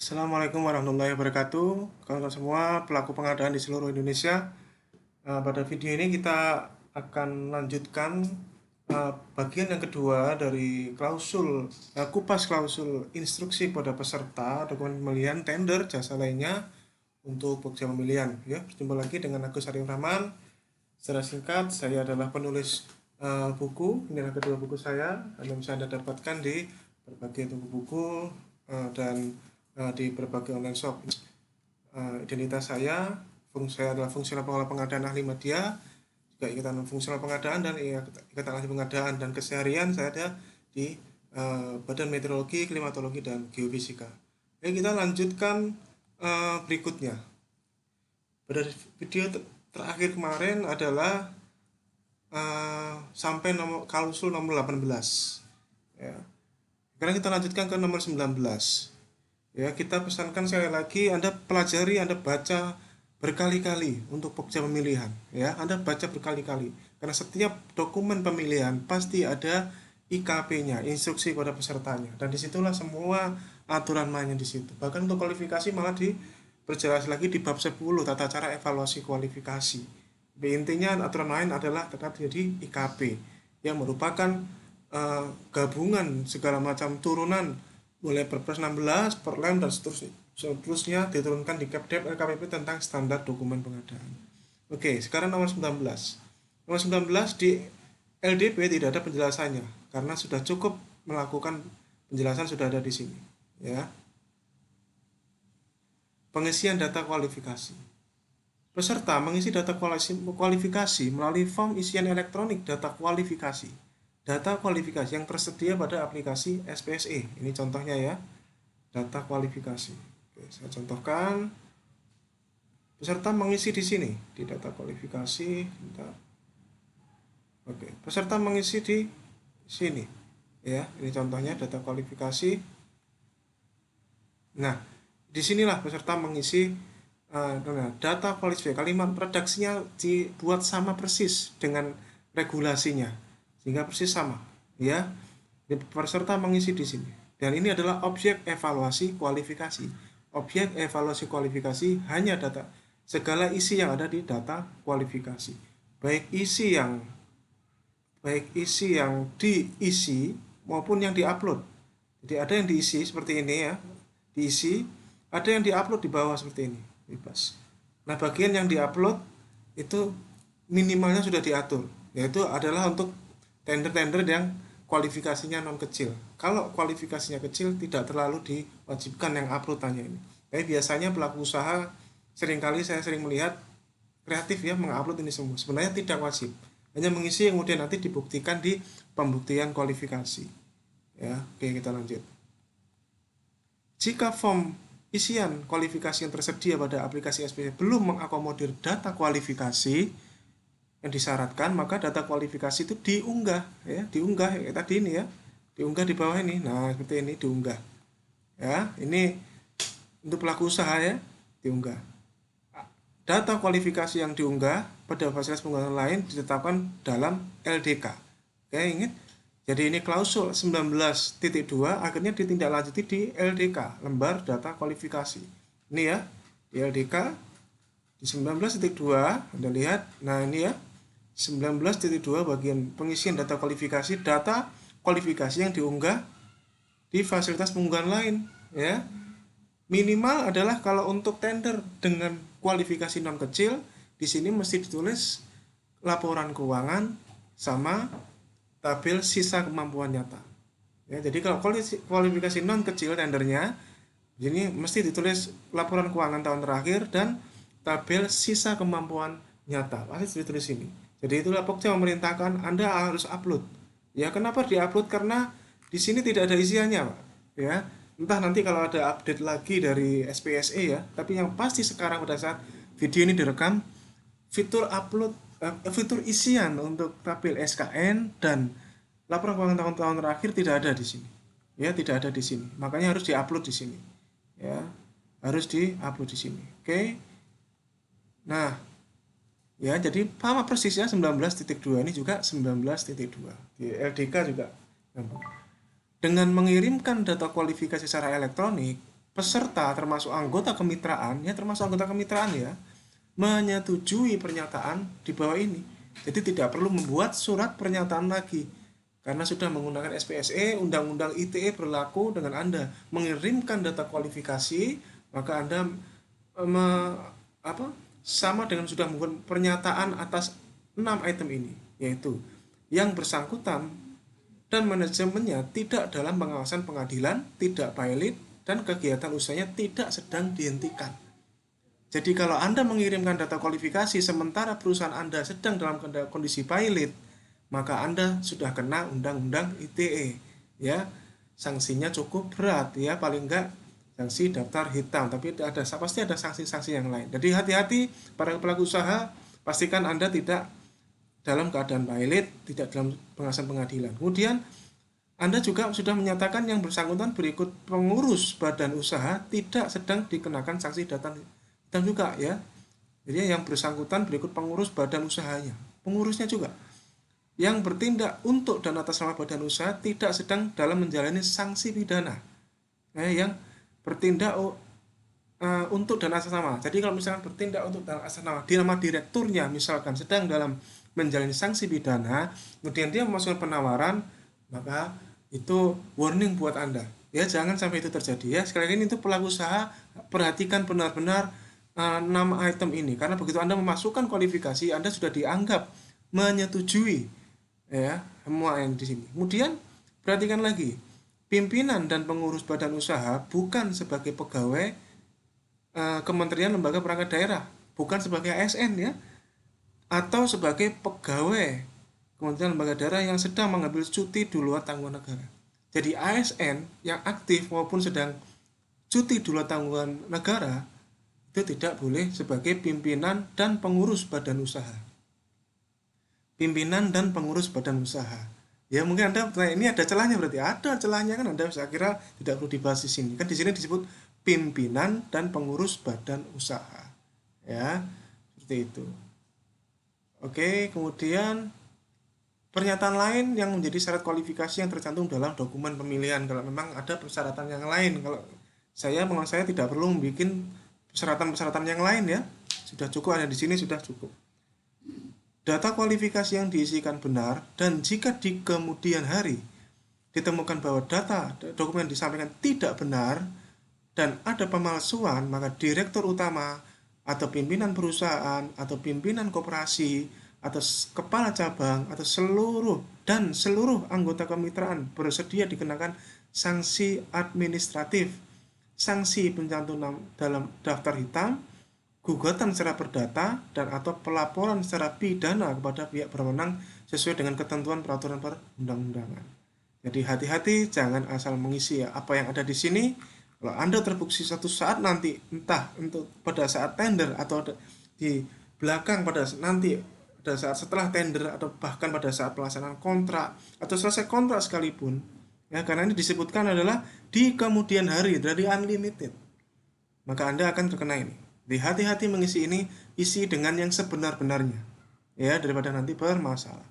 Assalamualaikum warahmatullahi wabarakatuh. Kawan-kawan semua, pelaku pengadaan di seluruh Indonesia. Pada video ini kita akan lanjutkan bagian yang kedua dari kupas klausul instruksi pada peserta dokumen pemilihan tender jasa lainnya untuk pekerja pemilihan. Ya, berjumpa lagi dengan Agus Arif Rahman. Secara singkat, saya adalah penulis buku. Inilah kedua buku saya. Anda bisa Anda dapatkan di berbagai toko buku dan di berbagai online shop. Identitas saya adalah fungsional pengelola pengadaan ahli media, juga ikatan fungsional pengadaan dan ikatan ahli pengadaan, dan keseharian saya ada di Badan Meteorologi, Klimatologi, dan Geofisika. Oke, kita lanjutkan berikutnya. Pada video terakhir kemarin adalah sampai klausul nomor 18. Ya. Sekarang kita lanjutkan ke nomor 19. Ya, kita pesankan sekali lagi, Anda pelajari, Anda baca berkali-kali untuk pekerja pemilihan. Ya, Anda baca berkali-kali. Karena setiap dokumen pemilihan pasti ada IKP-nya, instruksi pada pesertanya. Dan disitulah semua aturan mainnya di situ. Bahkan untuk kualifikasi malah diperjelas lagi di bab 10, tata cara evaluasi kualifikasi. Intinya aturan main adalah tetap jadi IKP, yang merupakan gabungan segala macam turunan mulai Perpres 16, Perlem, dan seterusnya diturunkan di Kepdep LKPP tentang standar dokumen pengadaan. Oke, sekarang nomor 19. Nomor 19 di LDP tidak ada penjelasannya karena sudah cukup melakukan penjelasan, sudah ada di sini. Ya. Pengisian data kualifikasi. Peserta mengisi data kualifikasi melalui form isian elektronik data kualifikasi. Data kualifikasi yang tersedia pada aplikasi SPSE. Ini contohnya ya, data kualifikasi. Oke, saya contohkan. Peserta mengisi di sini, di data kualifikasi. Oke, peserta mengisi di sini. Ya, ini contohnya data kualifikasi. Nah, disinilah peserta mengisi data kualifikasi. Kalimat redaksinya dibuat sama persis dengan regulasinya, sehingga persis sama, ya. Peserta mengisi di sini. Dan ini adalah objek evaluasi kualifikasi. Objek evaluasi kualifikasi hanya data, segala isi yang ada di data kualifikasi. Baik isi yang diisi maupun yang diupload. Jadi ada yang diisi seperti ini ya, diisi, ada yang diupload di bawah seperti ini, bebas. Nah, bagian yang diupload itu minimalnya sudah diatur, yaitu adalah untuk tender-tender yang kualifikasinya non kecil. Kalau kualifikasinya kecil tidak terlalu diwajibkan yang uploadannya ini. Tapi biasanya pelaku usaha seringkali saya sering melihat kreatif ya mengupload ini semua. Sebenarnya tidak wajib. Hanya mengisi yang kemudian nanti dibuktikan di pembuktian kualifikasi. Ya, oke, kita lanjut. Jika form isian kualifikasi yang tersedia pada aplikasi SPSE belum mengakomodir data kualifikasi yang disyaratkan, maka data kualifikasi itu diunggah ya, kayak tadi ini ya, diunggah di bawah ini. Nah, seperti ini diunggah. Ya, ini untuk pelaku usaha ya, diunggah. Data kualifikasi yang diunggah pada fasilitas pengguna lain ditetapkan dalam LDK. Oke, ingat. Jadi ini klausul 19.2 akhirnya ditindaklanjuti di LDK, lembar data kualifikasi. Ini ya, di LDK di 19.2 Anda lihat. Nah, ini ya, 19.2 bagian pengisian data kualifikasi yang diunggah di fasilitas pengunggahan lain ya. Minimal adalah kalau untuk tender dengan kualifikasi non kecil, di sini mesti ditulis laporan keuangan sama tabel sisa kemampuan nyata. Ya, jadi kalau kualifikasi non kecil tendernya, ini mesti ditulis laporan keuangan tahun terakhir dan tabel sisa kemampuan nyata. Pasti ditulis ini. Jadi itulah pokoknya memerintahkan Anda harus upload. Ya, kenapa diupload? Karena di sini tidak ada isiannya, Pak. Ya, entah nanti kalau ada update lagi dari SPSE ya. Tapi yang pasti sekarang pada saat video ini direkam, fitur upload, fitur isian untuk tabel SKN dan laporan keuangan tahun-tahun terakhir tidak ada di sini. Ya, tidak ada di sini. Makanya harus diupload di sini. Ya, harus diupload di sini. Oke. Nah, ya, jadi sama persis ya, 19.2 ini juga 19.2. Di LDK juga. Dengan mengirimkan data kualifikasi secara elektronik, peserta termasuk anggota kemitraan, ya, menyetujui pernyataan di bawah ini. Jadi tidak perlu membuat surat pernyataan lagi. Karena sudah menggunakan SPSE, Undang-Undang ITE berlaku dengan Anda mengirimkan data kualifikasi, maka Anda sama dengan sudah membuat pernyataan atas 6 item ini, yaitu yang bersangkutan dan manajemennya tidak dalam pengawasan pengadilan, tidak pilot, dan kegiatan usahanya tidak sedang dihentikan. Jadi kalau Anda mengirimkan data kualifikasi sementara perusahaan Anda sedang dalam kondisi pilot, maka Anda sudah kena Undang-Undang ITE, ya. Sanksinya cukup berat, ya, paling enggak sanksi daftar hitam, tapi pasti ada sanksi-sanksi yang lain. Jadi hati-hati para pelaku usaha, pastikan Anda tidak dalam keadaan pilot, tidak dalam pengawasan pengadilan. Kemudian Anda juga sudah menyatakan yang bersangkutan berikut pengurus badan usaha tidak sedang dikenakan sanksi data hitam juga, ya. Jadi yang bersangkutan berikut pengurus badan usahanya, pengurusnya juga yang bertindak untuk dan atas nama badan usaha tidak sedang dalam menjalani sanksi pidana, yang bertindak untuk dan atas nama. Jadi kalau misalkan bertindak untuk dan atas nama, di nama direkturnya misalkan sedang dalam menjalani sanksi pidana, kemudian dia memasukkan penawaran, maka itu warning buat Anda, ya, jangan sampai itu terjadi, ya. Sekali lagi itu pelaku usaha, perhatikan benar-benar nama item ini, karena begitu Anda memasukkan kualifikasi, Anda sudah dianggap menyetujui, ya, semua yang di sini. Kemudian perhatikan lagi, pimpinan dan pengurus badan usaha bukan sebagai pegawai kementerian lembaga perangkat daerah, bukan sebagai ASN, ya, atau sebagai pegawai kementerian lembaga daerah yang sedang mengambil cuti di luar tanggungan negara. Jadi ASN yang aktif maupun sedang cuti di luar tanggungan negara itu tidak boleh sebagai pimpinan dan pengurus badan usaha. Pimpinan dan pengurus badan usaha. Ya, mungkin Anda bertanya, ini ada celahnya, berarti ada celahnya kan, Anda bisa kira tidak perlu dibahas di sini. Kan di sini disebut pimpinan dan pengurus badan usaha. Ya, seperti itu. Oke, kemudian pernyataan lain yang menjadi syarat kualifikasi yang tercantum dalam dokumen pemilihan. Kalau memang ada persyaratan yang lain, menurut saya tidak perlu membuat persyaratan-persyaratan yang lain, ya. Sudah cukup, ada di sini sudah cukup. Data kualifikasi yang diisikan benar, dan jika di kemudian hari ditemukan bahwa data dokumen disampaikan tidak benar dan ada pemalsuan, maka direktur utama atau pimpinan perusahaan atau pimpinan koperasi atau kepala cabang atau seluruh anggota kemitraan bersedia dikenakan sanksi administratif, sanksi pencantuman dalam daftar hitam, gugatan secara perdata, dan atau pelaporan secara pidana kepada pihak berwenang sesuai dengan ketentuan peraturan perundang-undangan. Jadi hati-hati, jangan asal mengisi apa yang ada di sini. Kalau Anda terbukti suatu saat nanti, entah untuk pada saat tender atau di belakang pada saat setelah tender atau bahkan pada saat pelaksanaan kontrak atau selesai kontrak sekalipun, ya, karena ini disebutkan adalah di kemudian hari dari unlimited, maka Anda akan terkena ini. Jadi hati-hati mengisi ini, isi dengan yang sebenar-benarnya, ya, daripada nanti bermasalah.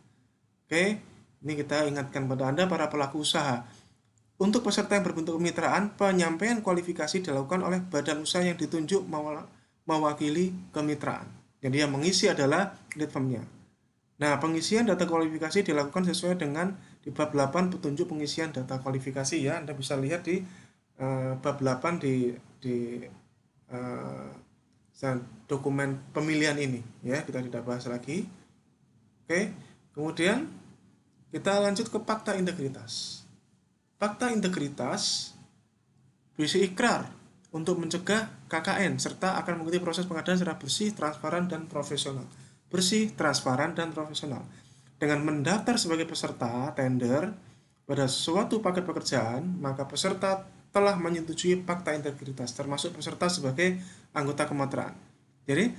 Oke, ini kita ingatkan pada Anda para pelaku usaha. Untuk peserta yang berbentuk kemitraan, penyampaian kualifikasi dilakukan oleh badan usaha yang ditunjuk mewakili kemitraan. Jadi yang mengisi adalah lead firm-nya. Nah, pengisian data kualifikasi dilakukan sesuai dengan di bab 8 petunjuk pengisian data kualifikasi, ya. Anda bisa lihat di bab 8 di dokumen pemilihan ini, ya, kita tidak bahas lagi. Oke, kemudian kita lanjut ke fakta integritas. Fakta integritas berisi ikrar untuk mencegah KKN serta akan mengikuti proses pengadaan secara bersih, transparan, dan profesional. Bersih, transparan, dan profesional. Dengan mendaftar sebagai peserta tender pada suatu paket pekerjaan, maka peserta telah menyetujui fakta integritas, termasuk peserta sebagai anggota kemitraan. Jadi,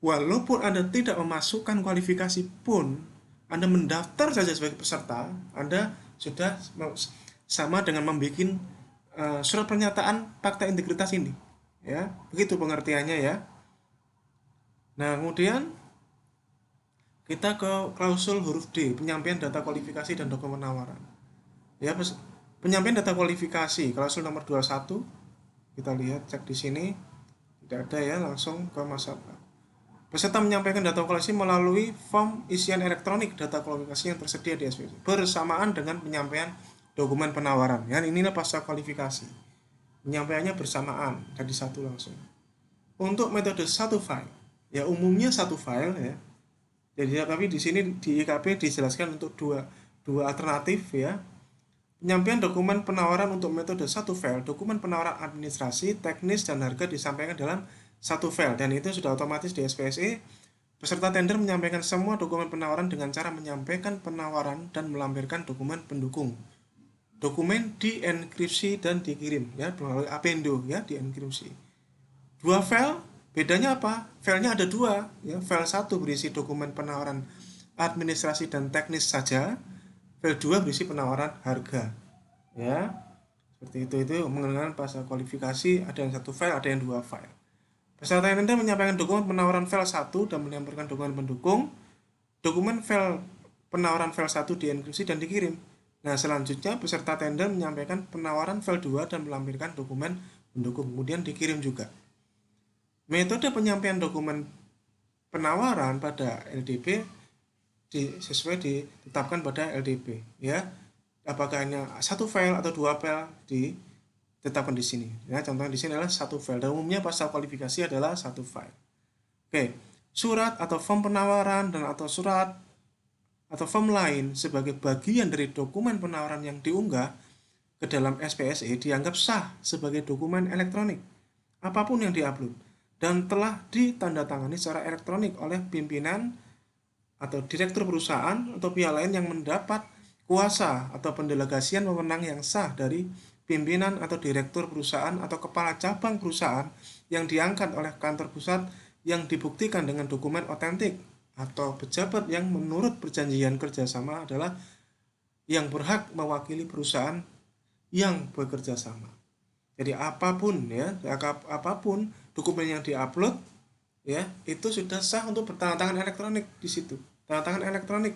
walaupun Anda tidak memasukkan kualifikasi pun, Anda mendaftar saja sebagai peserta, Anda sudah sama dengan membuat surat pernyataan fakta integritas ini, ya. Begitu pengertiannya, ya. Nah, kemudian kita ke klausul huruf D, penyampaian data kualifikasi dan dokumen penawaran. Ya, penyampaian data kualifikasi, klausul nomor 21, Kita lihat, cek di sini. Tidak ada ya, langsung ke masalah. Peserta menyampaikan data kualifikasi melalui form isian elektronik data kualifikasi yang tersedia di SPSE bersamaan dengan penyampaian dokumen penawaran. Ya, inilah pasca kualifikasi. Penyampaiannya bersamaan, jadi satu langsung. Untuk metode satu file, ya umumnya satu file ya. Jadi tapi di sini di IKP dijelaskan untuk dua alternatif ya. Penyampaian dokumen penawaran untuk metode satu file, dokumen penawaran administrasi, teknis, dan harga disampaikan dalam satu file, dan itu sudah otomatis di SPSE. Peserta tender menyampaikan semua dokumen penawaran dengan cara menyampaikan penawaran dan melampirkan dokumen pendukung. Dokumen dienkripsi dan dikirim ya melalui appendo ya, dienkripsi. Dua file, bedanya apa? Filenya ada dua ya. File 1 berisi dokumen penawaran administrasi dan teknis saja. File 2 berisi penawaran harga ya. Seperti itu mengenai pasal kualifikasi, ada yang satu file, ada yang dua file. Peserta tender menyampaikan dokumen penawaran file 1 dan menyampaikan dokumen pendukung. Dokumen file penawaran file 1 dienkripsi dan dikirim. Nah, selanjutnya peserta tender menyampaikan penawaran file 2 dan melampirkan dokumen pendukung, kemudian dikirim juga. Metode penyampaian dokumen penawaran pada LDP sesuai ditetapkan pada LDP ya. Apakah hanya satu file atau dua file ditetapkan di sini. Ya, contohnya di sini adalah satu file. Dan umumnya pasal kualifikasi adalah satu file. Oke, surat atau form penawaran dan atau surat atau form lain sebagai bagian dari dokumen penawaran yang diunggah ke dalam SPSE dianggap sah sebagai dokumen elektronik apapun yang diupload dan telah ditandatangani secara elektronik oleh pimpinan atau direktur perusahaan atau pihak lain yang mendapat kuasa atau pendelegasian wewenang yang sah dari pimpinan atau direktur perusahaan atau kepala cabang perusahaan yang diangkat oleh kantor pusat yang dibuktikan dengan dokumen otentik atau pejabat yang menurut perjanjian kerjasama adalah yang berhak mewakili perusahaan yang bekerja sama. Jadi apapun ya, apapun dokumen yang diupload ya, itu sudah sah untuk bertanda tangan elektronik di situ. Tanda tangan elektronik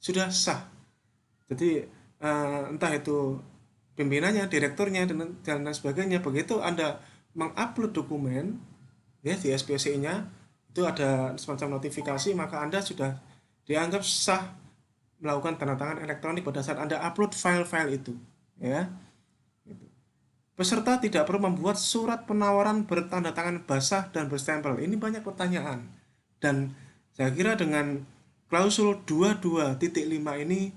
sudah sah. Jadi entah itu pimpinannya, direkturnya dan sebagainya, begitu Anda mengupload dokumen ya di SPSE-nya itu ada semacam notifikasi, maka Anda sudah dianggap sah melakukan tanda tangan elektronik pada saat Anda upload file-file itu ya. Peserta tidak perlu membuat surat penawaran bertanda tangan basah dan berstempel. Ini banyak pertanyaan. Dan saya kira dengan klausul 22.5 ini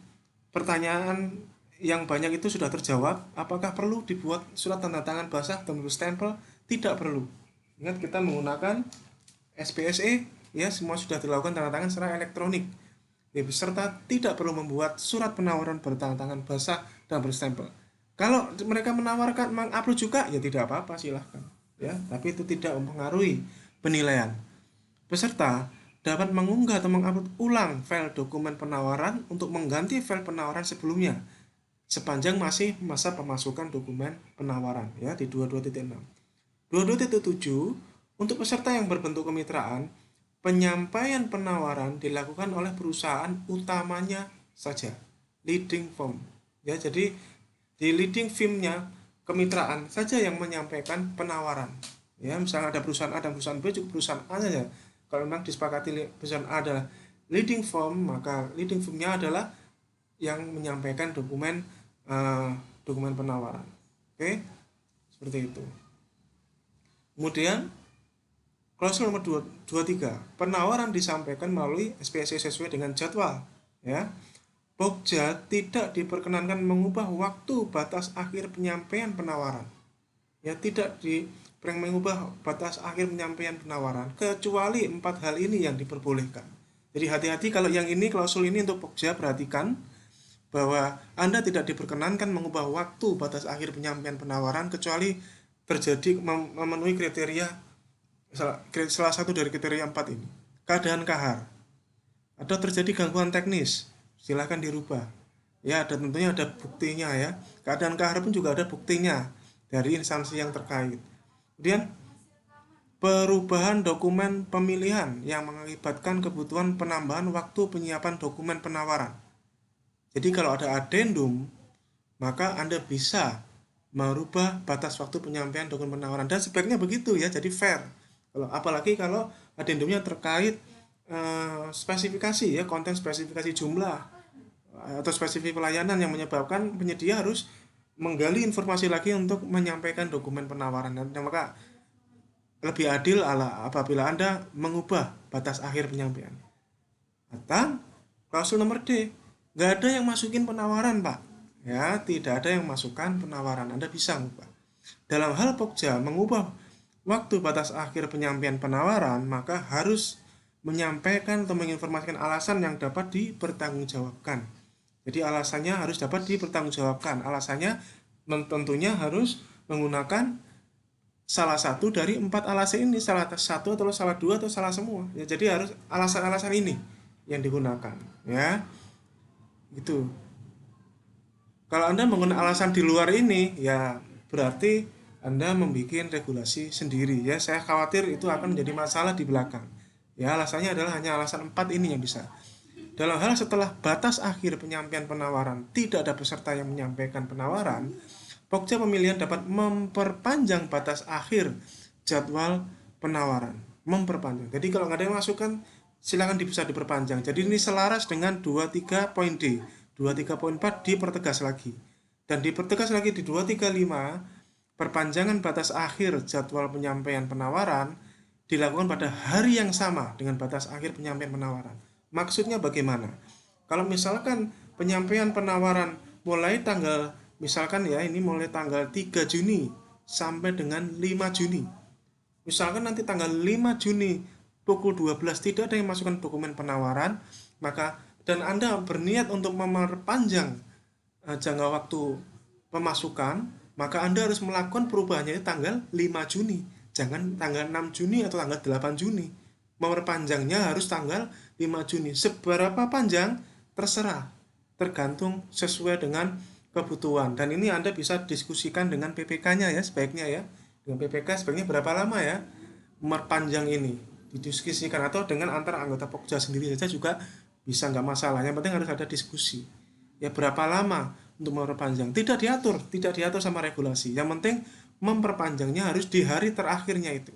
pertanyaan yang banyak itu sudah terjawab. Apakah perlu dibuat surat tanda tangan basah dan berstempel? Tidak perlu. Ingat, kita menggunakan SPSE ya, semua sudah dilakukan tanda tangan secara elektronik. Peserta tidak perlu membuat surat penawaran bertanda tangan basah dan berstempel. Kalau mereka menawarkan mengupload juga ya tidak apa-apa, silahkan ya, tapi itu tidak mempengaruhi penilaian. Peserta dapat mengunggah atau mengupload ulang file dokumen penawaran untuk mengganti file penawaran sebelumnya sepanjang masih masa pemasukan dokumen penawaran ya di 22.6. 22.7 untuk peserta yang berbentuk kemitraan, penyampaian penawaran dilakukan oleh perusahaan utamanya saja, leading firm. Ya, jadi di leading firm-nya kemitraan saja yang menyampaikan penawaran. Ya, misalnya ada perusahaan A dan perusahaan B, cukup perusahaan A saja. Kalau memang disepakati perusahaan A adalah leading firm, maka leading firm-nya adalah yang menyampaikan dokumen penawaran. Oke, seperti itu. Kemudian klausul nomor 23, penawaran disampaikan melalui SPSE sesuai dengan jadwal ya. Pokja tidak diperkenankan mengubah waktu batas akhir penyampaian penawaran. Ya, tidak mengubah batas akhir penyampaian penawaran kecuali 4 hal ini yang diperbolehkan. Jadi hati-hati kalau yang ini, klausul ini untuk Pokja, perhatikan bahwa Anda tidak diperkenankan mengubah waktu batas akhir penyampaian penawaran kecuali terjadi memenuhi kriteria salah satu dari kriteria 4 ini. Keadaan kahar atau terjadi gangguan teknis, silahkan dirubah. Ya, ada tentunya ada buktinya ya. Keadaan kahar pun juga ada buktinya dari instansi yang terkait. Kemudian perubahan dokumen pemilihan yang mengakibatkan kebutuhan penambahan waktu penyiapan dokumen penawaran. Jadi kalau ada adendum, maka Anda bisa merubah batas waktu penyampaian dokumen penawaran, dan sebaiknya begitu ya, jadi fair. Apalagi kalau adendumnya terkait spesifikasi ya, konten spesifikasi jumlah atau spesifik pelayanan yang menyebabkan penyedia harus menggali informasi lagi untuk menyampaikan dokumen penawaran. Dan maka lebih adil apabila Anda mengubah batas akhir penyampaian. Atau klausul nomor D, nggak ada yang masukin penawaran Pak. Ya, tidak ada yang masukkan penawaran. Anda bisa mengubah. Dalam hal Pokja mengubah waktu batas akhir penyampaian penawaran, maka harus menyampaikan atau menginformasikan alasan yang dapat dipertanggungjawabkan. Jadi alasannya harus dapat dipertanggungjawabkan. Alasannya tentunya harus menggunakan salah satu dari 4 alasan ini, salah satu atau salah dua atau salah semua. Ya, jadi harus alasan-alasan ini yang digunakan. Ya, gitu. Kalau Anda menggunakan alasan di luar ini, ya berarti Anda membuat regulasi sendiri. Ya, saya khawatir itu akan menjadi masalah di belakang. Ya, alasannya adalah hanya alasan 4 ini yang bisa. Dalam hal setelah batas akhir penyampaian penawaran tidak ada peserta yang menyampaikan penawaran, Pokja pemilihan dapat memperpanjang batas akhir jadwal penawaran. Memperpanjang. Jadi kalau nggak ada yang masukkan, silakan bisa diperpanjang. Jadi ini selaras dengan 23 poin D. 23.4 dipertegas lagi. Dan dipertegas lagi di 235, perpanjangan batas akhir jadwal penyampaian penawaran dilakukan pada hari yang sama dengan batas akhir penyampaian penawaran. Maksudnya bagaimana? Kalau misalkan penyampaian penawaran mulai tanggal, misalkan ya ini mulai tanggal 3 Juni sampai dengan 5 Juni. Misalkan nanti tanggal 5 Juni pukul 12 tidak ada yang masukkan dokumen penawaran, maka dan Anda berniat untuk memperpanjang jangka waktu pemasukan, maka Anda harus melakukan perubahannya di tanggal 5 Juni. Jangan tanggal 6 Juni atau tanggal 8 Juni. Memperpanjangnya harus tanggal 5 Juni. Seberapa panjang? Terserah. Tergantung sesuai dengan kebutuhan. Dan ini Anda bisa diskusikan dengan PPK-nya ya, sebaiknya ya. Dengan PPK sebaiknya berapa lama ya memperpanjang ini. Didiskusikan atau dengan antar anggota Pokja sendiri saja juga bisa, nggak masalah. Yang penting harus ada diskusi. Ya berapa lama untuk memperpanjang? Tidak diatur sama regulasi. Yang penting memperpanjangnya harus di hari terakhirnya itu.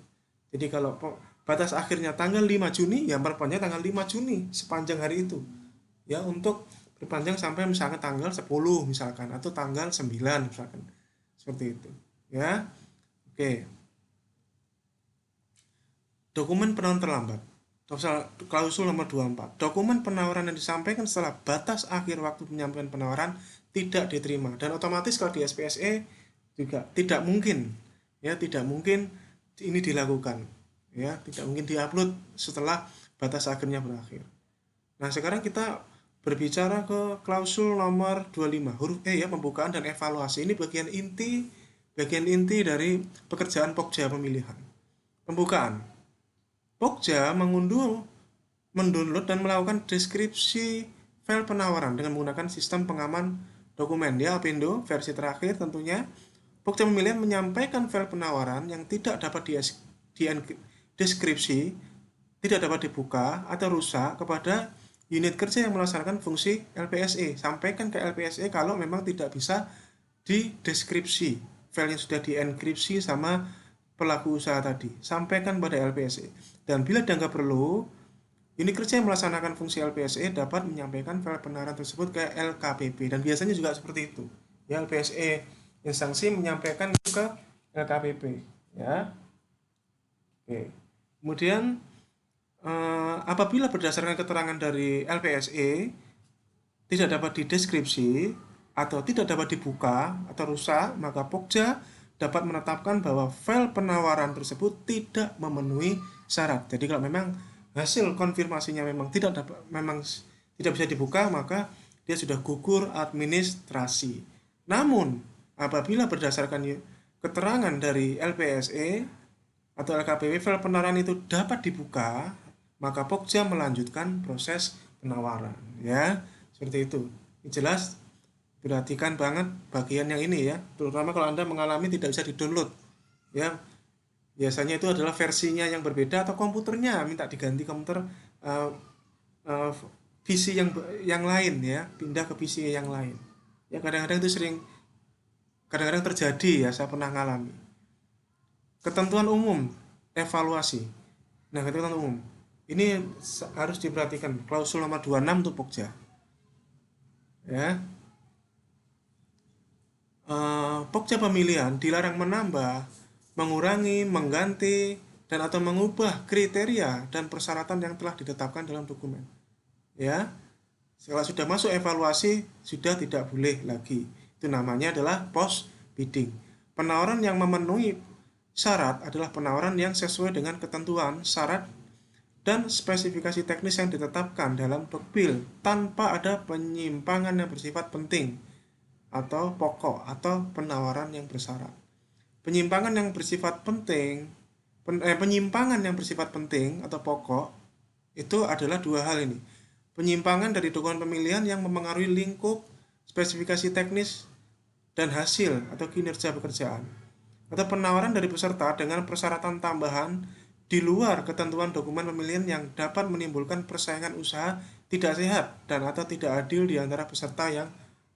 Jadi kalau batas akhirnya tanggal 5 Juni, ya perpanjang tanggal 5 Juni sepanjang hari itu. Ya untuk berpanjang sampai misalkan tanggal 10 misalkan atau tanggal 9 misalkan. Seperti itu. Ya. Oke. Dokumen penawaran terlambat. Klausul nomor 24. Dokumen penawaran yang disampaikan setelah batas akhir waktu penyampaian penawaran tidak diterima, dan otomatis kalau di SPSE juga tidak mungkin ini dilakukan, ya tidak mungkin diupload setelah batas akhirnya berakhir. Nah sekarang kita berbicara ke klausul nomor 25 huruf E ya, pembukaan dan evaluasi. Ini bagian inti dari pekerjaan Pokja pemilihan. Pembukaan, Pokja mendownload dan melakukan deskripsi file penawaran dengan menggunakan sistem pengaman dokumen ya, Apindo versi terakhir tentunya. Pokja pemilihan menyampaikan file penawaran yang tidak dapat deskripsi, tidak dapat dibuka atau rusak kepada unit kerja yang melaksanakan fungsi LPSE. Sampaikan ke LPSE kalau memang tidak bisa dideskripsi file yang sudah dienkripsi sama pelaku usaha tadi. Sampaikan pada LPSE. Dan bila dianggap perlu, unit kerja yang melaksanakan fungsi LPSE dapat menyampaikan file penawaran tersebut ke LKPP, dan biasanya juga seperti itu. Ya, LPSE instansi menyampaikan ke LKPP, ya. Oke. Kemudian apabila berdasarkan keterangan dari LPSE tidak dapat dideskripsi atau tidak dapat dibuka atau rusak, maka Pokja dapat menetapkan bahwa file penawaran tersebut tidak memenuhi syarat. Jadi kalau memang hasil konfirmasinya memang tidak bisa dibuka, maka dia sudah gugur administrasi. Namun apabila berdasarkan keterangan dari LPSE atau LKPP file penawaran itu dapat dibuka, maka Pokja melanjutkan proses penawaran, ya. Seperti itu. Ini jelas, perhatikan banget bagian yang ini ya, terutama kalau Anda mengalami tidak bisa di-download. Ya. Biasanya itu adalah versinya yang berbeda atau komputernya minta diganti komputer PC yang lain ya, pindah ke PC yang lain. Ya kadang-kadang itu sering kadang-kadang terjadi ya, saya pernah ngalami. Ketentuan umum evaluasi. Nah, ketentuan umum ini harus diperhatikan, klausul nomor 26 untuk Pokja. Ya. Pokja pemilihan dilarang menambah, mengurangi, mengganti, dan atau mengubah kriteria dan persyaratan yang telah ditetapkan dalam dokumen. Ya, kalau sudah masuk evaluasi sudah tidak boleh lagi. Itu namanya adalah post bidding. Penawaran yang memenuhi syarat adalah penawaran yang sesuai dengan ketentuan, syarat, dan spesifikasi teknis yang ditetapkan dalam Dokpil tanpa ada penyimpangan yang bersifat penting atau pokok atau penawaran yang bersyarat. Penyimpangan yang bersifat penting, penyimpangan yang bersifat penting atau pokok itu adalah dua hal ini. Penyimpangan dari dokumen pemilihan yang mempengaruhi lingkup, spesifikasi teknis, dan hasil atau kinerja pekerjaan. Atau penawaran dari peserta dengan persyaratan tambahan di luar ketentuan dokumen pemilihan yang dapat menimbulkan persaingan usaha tidak sehat dan atau tidak adil di antara peserta yang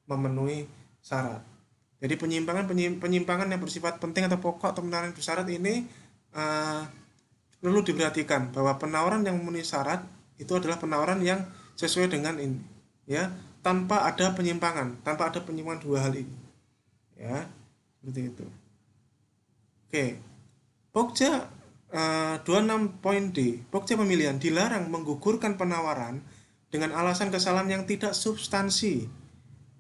memenuhi syarat. Jadi penyimpangan yang bersifat penting atau pokok atau penawaran bersyarat ini perlu diperhatikan bahwa penawaran yang memenuhi syarat itu adalah penawaran yang sesuai dengan ini, ya, tanpa ada penyimpangan dua hal ini, ya, seperti itu. Oke, Pokja 26 poin D, Pokja pemilihan dilarang menggugurkan penawaran dengan alasan kesalahan yang tidak substansi,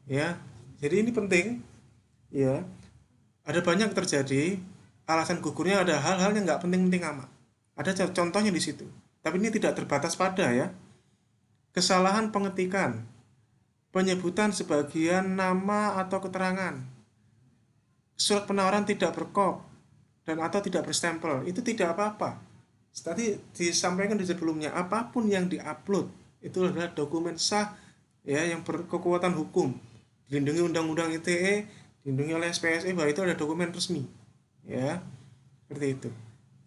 ya. Jadi ini penting, ya. Ada banyak terjadi alasan gugurnya, ada hal-hal yang nggak penting-penting amat. Ada contohnya di situ. Tapi ini tidak terbatas pada, ya. Kesalahan pengetikan, penyebutan sebagian nama atau keterangan, surat penawaran tidak berkop dan atau tidak berstempel, itu tidak apa-apa. Tadi disampaikan di sebelumnya, apapun yang diupload itu adalah dokumen sah, ya, yang berkekuatan hukum, dilindungi Undang-Undang ITE, dilindungi oleh SPSE, bahwa itu ada dokumen resmi, ya, seperti itu.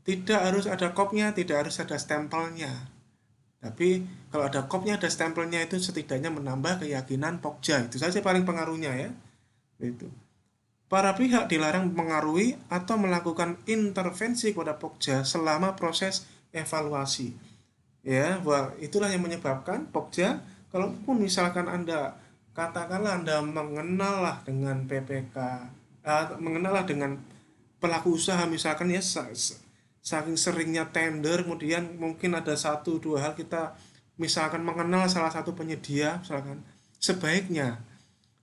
Tidak harus ada kopnya, tidak harus ada stempelnya. Tapi kalau ada kopnya, ada stempelnya, itu setidaknya menambah keyakinan Pokja. Itu saja paling pengaruhnya, ya. Itu. Para pihak dilarang mengaruhi atau melakukan intervensi kepada Pokja selama proses evaluasi. Ya, wah, itulah yang menyebabkan Pokja, kalaupun misalkan Anda katakanlah Anda mengenal lah dengan PPK, mengenal lah dengan pelaku usaha misalkan, ya, saking seringnya tender, kemudian mungkin ada satu dua hal kita misalkan mengenal salah satu penyedia misalkan, sebaiknya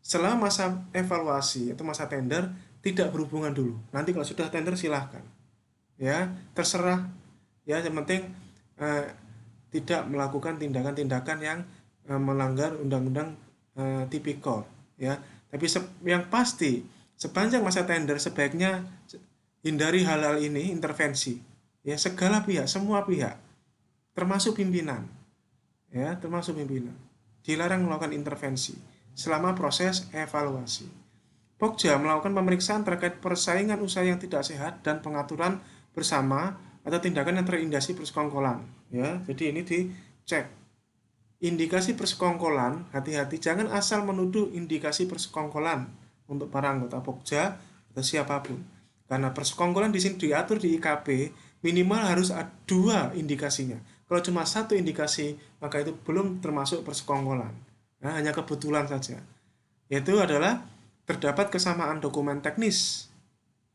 selama masa evaluasi atau masa tender tidak berhubungan dulu. Nanti kalau sudah tender silahkan, ya, terserah, ya, yang penting tidak melakukan tindakan-tindakan yang melanggar undang-undang tipikor, ya. Tapi yang pasti sepanjang masa tender sebaiknya hindari hal-hal ini, intervensi, ya, segala pihak, semua pihak, termasuk pimpinan, ya, termasuk pimpinan, dilarang melakukan intervensi selama proses evaluasi. Pokja melakukan pemeriksaan terkait persaingan usaha yang tidak sehat dan pengaturan bersama atau tindakan yang terindikasi persekongkolan, ya. Jadi ini dicek. Indikasi persekongkolan, hati-hati, jangan asal menuduh indikasi persekongkolan untuk para anggota Pokja atau siapapun. Karena persekongkolan di sini diatur di IKP minimal harus ada 2 indikasinya. Kalau cuma 1 indikasi, maka itu belum termasuk persekongkolan. Nah, hanya kebetulan saja. Yaitu adalah terdapat kesamaan dokumen teknis.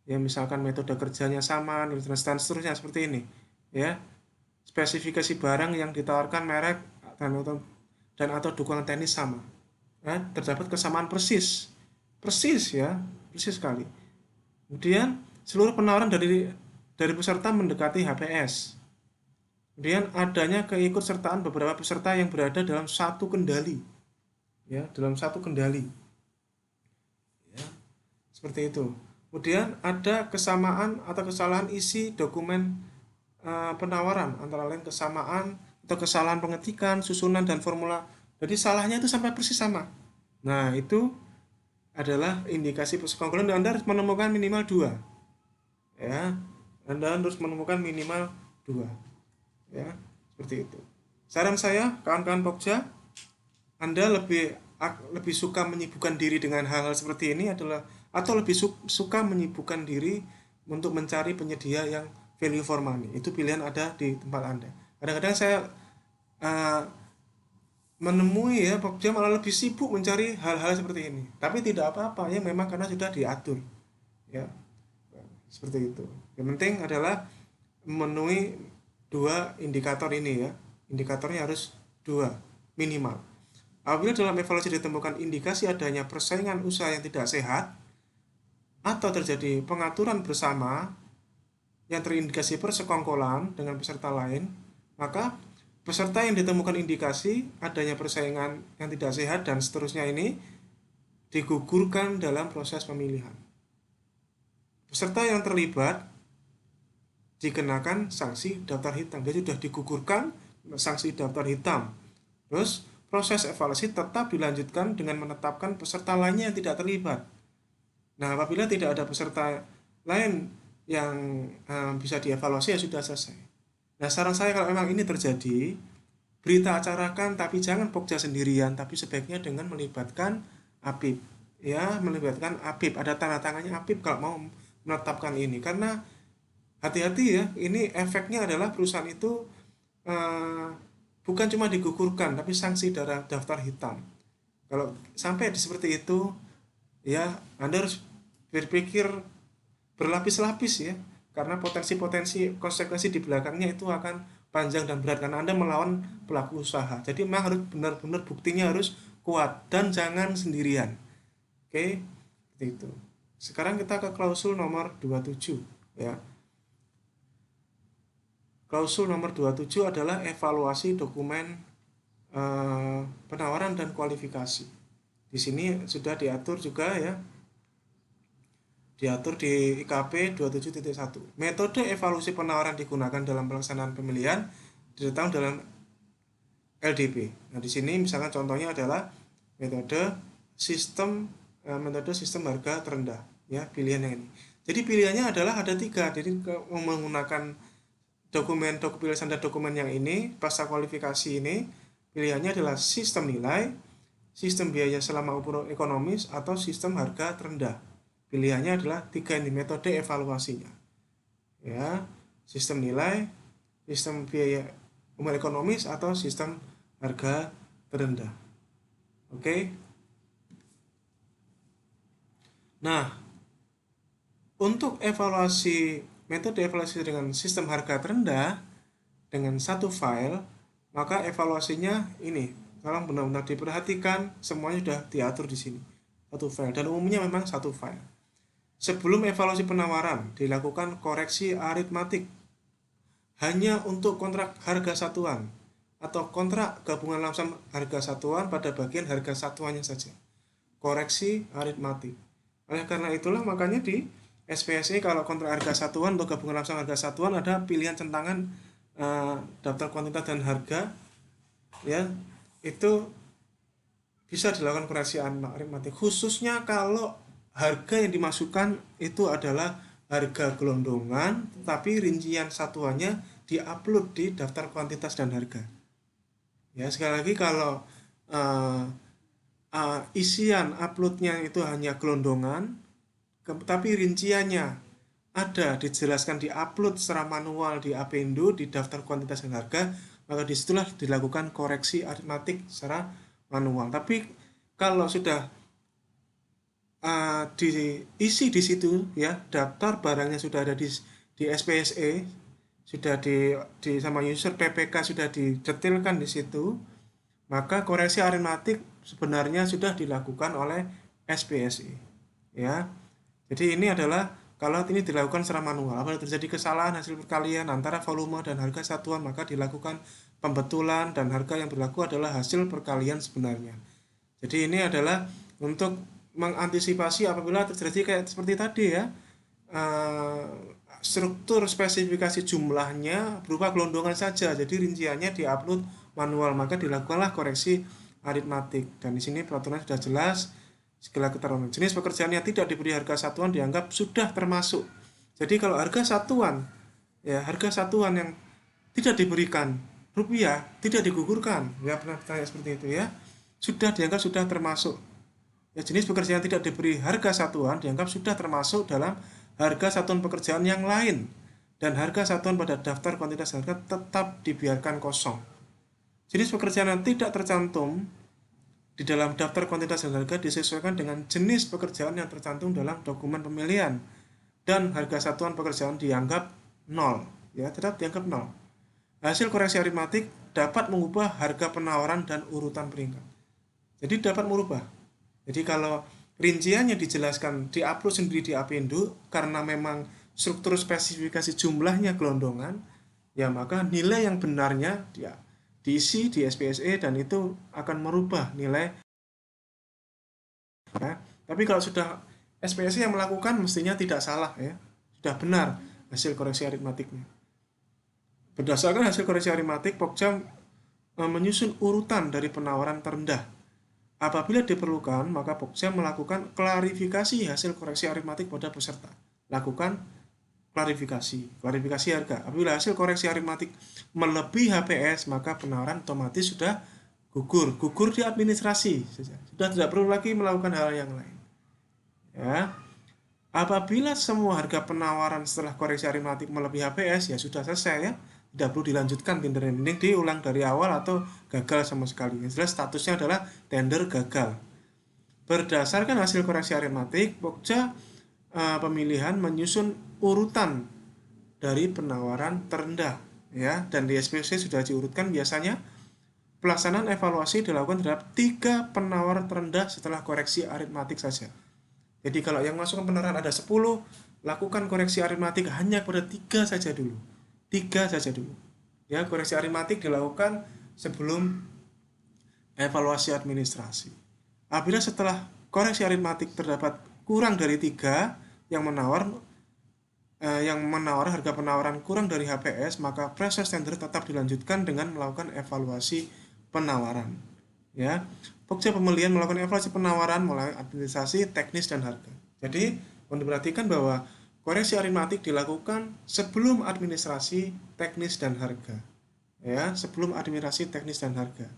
Ya, misalkan metode kerjanya sama, dan seterusnya seperti ini. Ya. Spesifikasi barang yang ditawarkan merek dan atau dukungan teknis sama. Ya, terdapat kesamaan persis. Persis, ya, persis sekali. Kemudian seluruh penawaran dari peserta mendekati HPS. Kemudian adanya keikutsertaan beberapa peserta yang berada dalam satu kendali, ya, dalam satu kendali, ya, seperti itu. Kemudian ada kesamaan atau kesalahan isi dokumen penawaran, antara lain kesamaan atau kesalahan pengetikan, susunan dan formula. Jadi salahnya itu sampai persis sama. Nah, itu adalah indikasi persekongkolan, dan Anda harus menemukan minimal 2. Ya, Anda harus menemukan minimal 2. Ya, seperti itu. Saran saya, kawan-kawan Pokja, Anda lebih suka menyibukkan diri dengan hal-hal seperti ini adalah atau lebih suka menyibukkan diri untuk mencari penyedia yang value for money. Itu pilihan ada di tempat Anda. Kadang-kadang saya uh, menemui ya, dia malah lebih sibuk mencari hal-hal seperti ini. Tapi tidak apa-apa ya, memang karena sudah diatur. Ya, seperti itu. Yang penting adalah memenuhi dua indikator ini ya. Indikatornya harus dua minimal. Apabila dalam evaluasi ditemukan indikasi adanya persaingan usaha yang tidak sehat atau terjadi pengaturan bersama yang terindikasi persekongkolan dengan peserta lain, maka peserta yang ditemukan indikasi adanya persaingan yang tidak sehat dan seterusnya ini digugurkan dalam proses pemilihan. Peserta yang terlibat dikenakan sanksi daftar hitam. Dia sudah digugurkan sanksi daftar hitam. Terus proses evaluasi tetap dilanjutkan dengan menetapkan peserta lainnya yang tidak terlibat. Nah, apabila tidak ada peserta lain yang bisa dievaluasi ya sudah selesai. Nah, saran saya kalau memang ini terjadi, berita acarakan tapi jangan Pokja sendirian, tapi sebaiknya dengan melibatkan APIP. Ya, melibatkan APIP, ada tanda tangannya APIP kalau mau menetapkan ini. Karena hati-hati ya, ini efeknya adalah perusahaan itu bukan cuma digugurkan, tapi sanksi dari daftar hitam. Kalau sampai seperti itu, ya Anda harus berpikir berlapis-lapis ya, karena potensi-potensi konsekuensi di belakangnya itu akan panjang dan berat karena Anda melawan pelaku usaha. Jadi memang harus benar-benar buktinya harus kuat dan jangan sendirian. Oke, seperti itu. Sekarang kita ke klausul nomor 27 ya. Klausul nomor 27 adalah evaluasi dokumen penawaran dan kualifikasi. Di sini sudah diatur juga ya. Diatur di IKP 27.1. Metode evaluasi penawaran digunakan dalam pelaksanaan pemilihan ditetapkan dalam LDP. Nah, di sini misalkan contohnya adalah metode sistem harga terendah ya, pilihan yang ini. Jadi pilihannya adalah ada 3. Jadi menggunakan dokumen standar dokumen yang ini pasca kualifikasi ini, pilihannya adalah sistem nilai, sistem biaya selama ukur ekonomis, atau sistem harga terendah. Pilihannya adalah 3 ini metode evaluasinya. Ya, sistem nilai, sistem biaya umum ekonomis, atau sistem harga terendah. Oke. Nah, untuk metode evaluasi dengan sistem harga terendah dengan satu file, maka evaluasinya ini, tolong benar-benar diperhatikan, semuanya sudah diatur di sini. Satu file, dan umumnya memang satu file. Sebelum evaluasi penawaran, dilakukan koreksi aritmatik hanya untuk kontrak harga satuan atau kontrak gabungan lamsam harga satuan pada bagian harga satuannya saja. Koreksi aritmatik. Oleh karena itulah makanya di SPSE kalau kontrak harga satuan atau gabungan lamsam harga satuan ada pilihan centangan daftar kuantitas dan harga ya, itu bisa dilakukan koreksi aritmatik khususnya kalau harga yang dimasukkan itu adalah harga gelondongan tetapi rincian satuannya diupload di daftar kuantitas dan harga. Ya, sekali lagi kalau isian uploadnya itu hanya gelondongan tapi rinciannya ada dijelaskan di upload secara manual di Apendo di daftar kuantitas dan harga, maka disitulah dilakukan koreksi aritmatik secara manual. Tapi kalau sudah diisi di situ ya, daftar barangnya sudah ada di SPSE, sudah di sama user PPK sudah didetailkan di situ, maka koreksi aritmatik sebenarnya sudah dilakukan oleh SPSE ya. Jadi ini adalah kalau ini dilakukan secara manual, apabila terjadi kesalahan hasil perkalian antara volume dan harga satuan, maka dilakukan pembetulan dan harga yang berlaku adalah hasil perkalian sebenarnya. Jadi ini adalah untuk mengantisipasi apabila terjadi kayak seperti tadi ya, struktur spesifikasi jumlahnya berupa gelondongan saja, jadi rinciannya diupload manual, maka dilakukanlah koreksi aritmatik. Dan di sini peraturan sudah jelas, segala keterangan jenis pekerjaan yang tidak diberi harga satuan dianggap sudah termasuk. Jadi kalau harga satuan ya, harga satuan yang tidak diberikan rupiah, tidak digugurkan, ya pernah tanya seperti itu ya, sudah dianggap sudah termasuk Ya, jenis pekerjaan yang tidak diberi harga satuan dianggap sudah termasuk dalam harga satuan pekerjaan yang lain, dan harga satuan pada daftar kuantitas harga tetap dibiarkan kosong. Jenis pekerjaan yang tidak tercantum di dalam daftar kuantitas dan harga disesuaikan dengan jenis pekerjaan yang tercantum dalam dokumen pemilihan, dan harga satuan pekerjaan dianggap nol, ya, tetap dianggap nol. Hasil koreksi aritmatik dapat mengubah harga penawaran dan urutan peringkat. Jadi dapat merubah. Jadi kalau rinciannya dijelaskan, diupload sendiri di Apindo, karena memang struktur spesifikasi jumlahnya gelondongan, ya maka nilai yang benarnya dia diisi di SPSE dan itu akan merubah nilai. Ya. Tapi kalau sudah SPSE yang melakukan, mestinya tidak salah, ya, sudah benar hasil koreksi aritmatiknya. Berdasarkan hasil koreksi aritmatik, Pokja menyusun urutan dari penawaran terendah. Apabila diperlukan, maka Pokja melakukan klarifikasi hasil koreksi aritmatik pada peserta. Lakukan klarifikasi harga. Apabila hasil koreksi aritmatik melebihi HPS, maka penawaran otomatis sudah gugur di administrasi. Sudah tidak perlu lagi melakukan hal yang lain. Ya. Apabila semua harga penawaran setelah koreksi aritmatik melebihi HPS, ya sudah selesai, ya. Tidak perlu dilanjutkan tendernya, mending diulang dari awal atau gagal sama sekali. Yang jelas statusnya adalah tender gagal. Berdasarkan hasil koreksi aritmatik, Pokja pemilihan menyusun urutan dari penawaran terendah, ya, dan di SPSE sudah diurutkan. Biasanya pelaksanaan evaluasi dilakukan terhadap 3 penawar terendah setelah koreksi aritmatik saja. Jadi kalau yang masukkan penawaran ada 10, lakukan koreksi aritmatik hanya pada 3 saja dulu. 3 saja dulu. Ya, koreksi aritmatik dilakukan sebelum evaluasi administrasi. Apabila setelah koreksi aritmatik terdapat kurang dari 3 yang menawar harga penawaran kurang dari HPS, maka proses tender tetap dilanjutkan dengan melakukan evaluasi penawaran. Ya, Pokja pemilihan melakukan evaluasi penawaran mulai administrasi, teknis, dan harga. Jadi, memperhatikan bahwa koreksi aritmatik dilakukan sebelum administrasi, teknis, dan harga. Ya, sebelum administrasi, teknis, dan harga.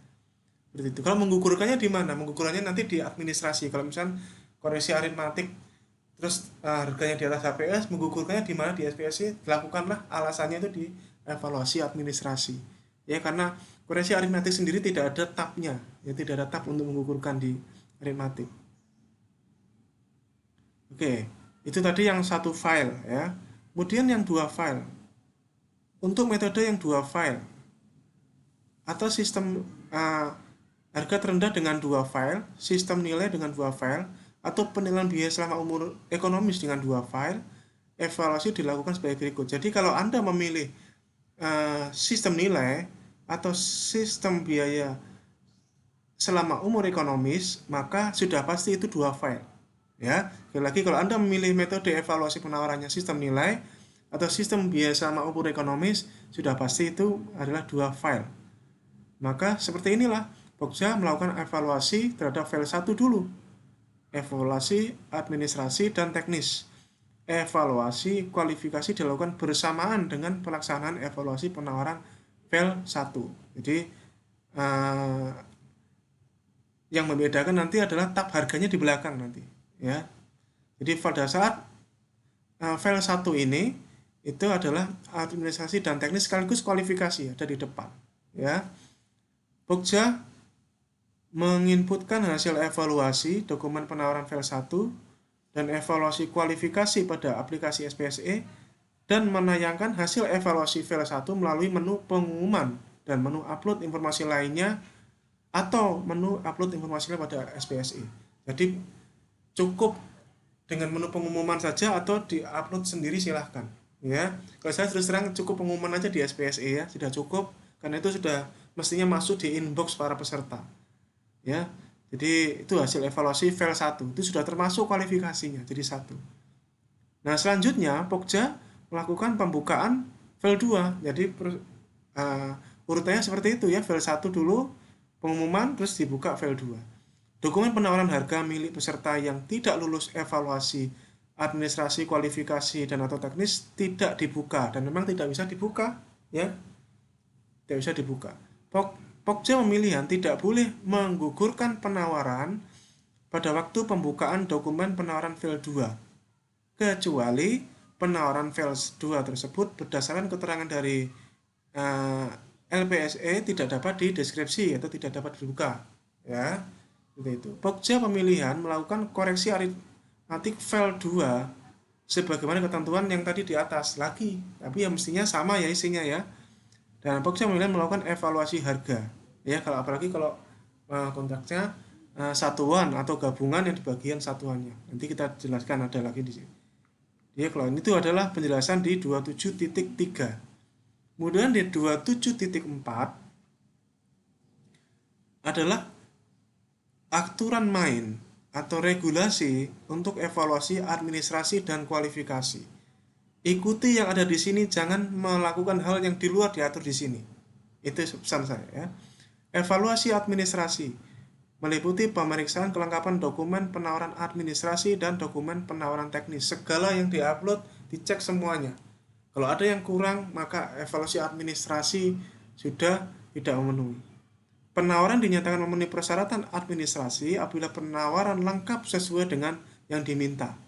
Seperti itu. Kalau menggugurkannya di mana? Menggugurkannya nanti di administrasi. Kalau misalnya koreksi aritmatik terus harganya di atas HPS, menggugurkannya di mana? Di SPSE. Lakukanlah, alasannya itu di evaluasi administrasi. Ya, karena koreksi aritmatik sendiri tidak ada tabnya. Ya, tidak ada tab untuk menggugurkan di aritmatik. Oke. Itu tadi yang satu file, ya. Kemudian yang 2 file. Untuk metode yang 2 file atau sistem harga terendah dengan 2 file, sistem nilai dengan 2 file, atau penilaian biaya selama umur ekonomis dengan 2 file, evaluasi dilakukan sebagai berikut. Jadi kalau Anda memilih sistem nilai atau sistem biaya selama umur ekonomis, maka sudah pasti itu 2 file. Ya, sekali lagi kalau Anda memilih metode evaluasi penawarannya sistem nilai atau sistem biaya selama umur ekonomis, sudah pasti itu adalah 2 file. Maka seperti inilah Pokja melakukan evaluasi terhadap file 1 dulu. Evaluasi administrasi dan teknis. Evaluasi kualifikasi dilakukan bersamaan dengan pelaksanaan evaluasi penawaran file 1. Jadi yang membedakan nanti adalah tab harganya di belakang nanti, ya. Jadi pada saat file 1 ini itu adalah administrasi dan teknis sekaligus kualifikasi, ada di depan, ya. Pokja menginputkan hasil evaluasi dokumen penawaran file 1 dan evaluasi kualifikasi pada aplikasi SPSE dan menayangkan hasil evaluasi file 1 melalui menu pengumuman dan menu upload informasi lainnya atau menu upload informasi pada SPSE. Jadi cukup dengan menu pengumuman saja atau di-upload sendiri silahkan, ya. Kalau saya terus terang cukup pengumuman aja di SPSE, ya, sudah cukup, karena itu sudah mestinya masuk di inbox para peserta, ya. Jadi itu hasil evaluasi file 1, itu sudah termasuk kualifikasinya jadi 1. Nah, selanjutnya Pokja melakukan pembukaan file 2. Jadi urutannya seperti itu, ya, file 1 dulu pengumuman, terus dibuka file 2. Dokumen penawaran harga milik peserta yang tidak lulus evaluasi administrasi, kualifikasi, dan atau teknis tidak dibuka, dan memang tidak bisa dibuka, ya. Tidak bisa dibuka. Pokja pemilihan tidak boleh menggugurkan penawaran pada waktu pembukaan dokumen penawaran file 2, kecuali penawaran file 2 tersebut berdasarkan keterangan dari LPSE tidak dapat dideskripsi atau tidak dapat dibuka, ya. Seperti itu. Pokja pemilihan melakukan koreksi aritmatik file 2 sebagaimana ketentuan yang tadi di atas lagi, tapi ya mestinya sama ya isinya ya. Dan Pokja pemilihan melakukan evaluasi harga, ya, kalau apalagi kalau kontraknya satuan atau gabungan yang di bagian satuannya. Nanti kita jelaskan ada lagi di sini. Ya, kalau ini itu adalah penjelasan di 27.3. Kemudian di 27.4 adalah aturan main atau regulasi untuk evaluasi administrasi dan kualifikasi. Ikuti yang ada di sini, jangan melakukan hal yang di luar diatur di sini. Itu pesan saya ya. Evaluasi administrasi meliputi pemeriksaan kelengkapan dokumen penawaran administrasi dan dokumen penawaran teknis. Segala yang diupload dicek semuanya. Kalau ada yang kurang, maka evaluasi administrasi sudah tidak memenuhi. Penawaran dinyatakan memenuhi persyaratan administrasi apabila penawaran lengkap sesuai dengan yang diminta.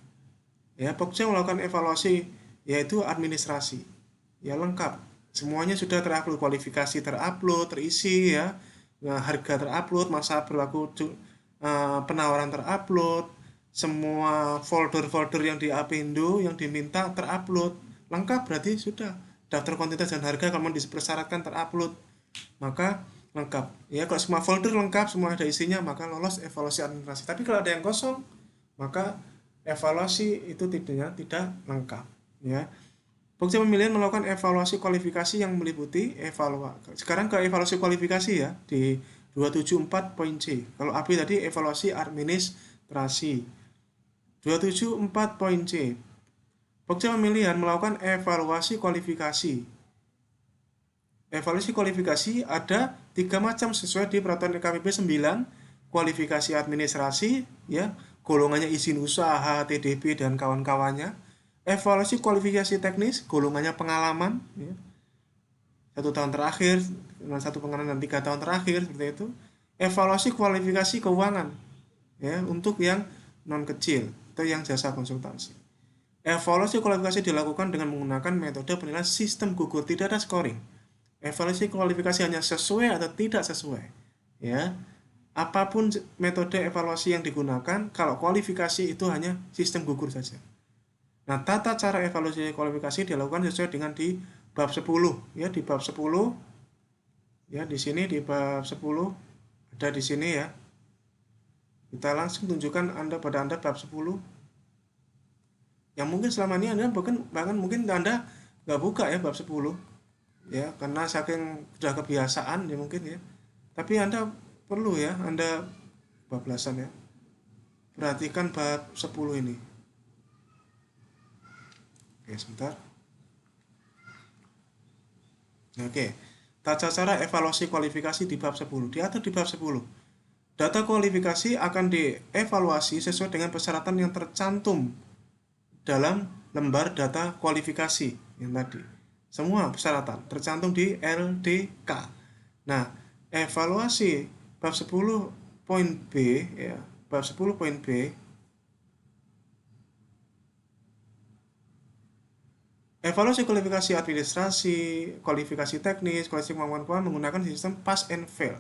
Ya, Pokja melakukan evaluasi yaitu administrasi. Ya, lengkap. Semuanya sudah terupload, kualifikasi terupload, terisi ya. Nah, harga terupload, masa berlaku penawaran terupload, semua folder-folder yang di Apindo yang diminta terupload. Lengkap berarti sudah. Daftar kuantitas dan harga kalau dipersyaratkan terupload, maka lengkap. Ya, kalau semua folder lengkap, semua ada isinya, maka lolos evaluasi administrasi. Tapi kalau ada yang kosong, maka evaluasi itu tidak lengkap. Ya. Pokja pemilihan melakukan evaluasi kualifikasi yang meliputi sekarang ke evaluasi kualifikasi ya di 274.C. Kalau API tadi evaluasi administrasi. 274.C. Pokja pemilihan melakukan evaluasi kualifikasi. Evaluasi kualifikasi ada 3 macam sesuai di peraturan KPP 9, kualifikasi administrasi ya, golongannya izin usaha, TDP dan kawan-kawannya. Evaluasi kualifikasi teknis, golongannya pengalaman ya. 1 tahun terakhir, dengan 1 pengalaman dan 3 tahun terakhir seperti itu. Evaluasi kualifikasi keuangan ya, untuk yang non kecil atau yang jasa konsultasi. Evaluasi kualifikasi dilakukan dengan menggunakan metode penilaian sistem gugur, tidak ada scoring. Evaluasi kualifikasi hanya sesuai atau tidak sesuai ya. Apapun metode evaluasi yang digunakan, kalau kualifikasi itu hanya sistem gugur saja. Nah, tata cara evaluasi kualifikasi dilakukan sesuai dengan di bab 10 ya, di bab 10 ya, di sini di bab 10 ada di sini ya. Kita langsung tunjukkan pada Anda bab 10. Yang mungkin selama ini Anda bahkan mungkin Anda nggak buka ya bab 10 ya, karena saking sudah kebiasaan ya mungkin ya. Tapi Anda perlu ya, Anda bablasan ya, perhatikan bab 10 ini. Oke, sebentar. Oke, tata cara evaluasi kualifikasi di bab 10. Diatur di bab 10. Data kualifikasi akan dievaluasi sesuai dengan persyaratan yang tercantum dalam lembar data kualifikasi yang tadi. Semua persyaratan tercantum di LDK. Nah, evaluasi bab 10 poin B ya, bab 10 poin B. Evaluasi kualifikasi administrasi, kualifikasi teknis, kualifikasi kemampuan menggunakan sistem pass and fail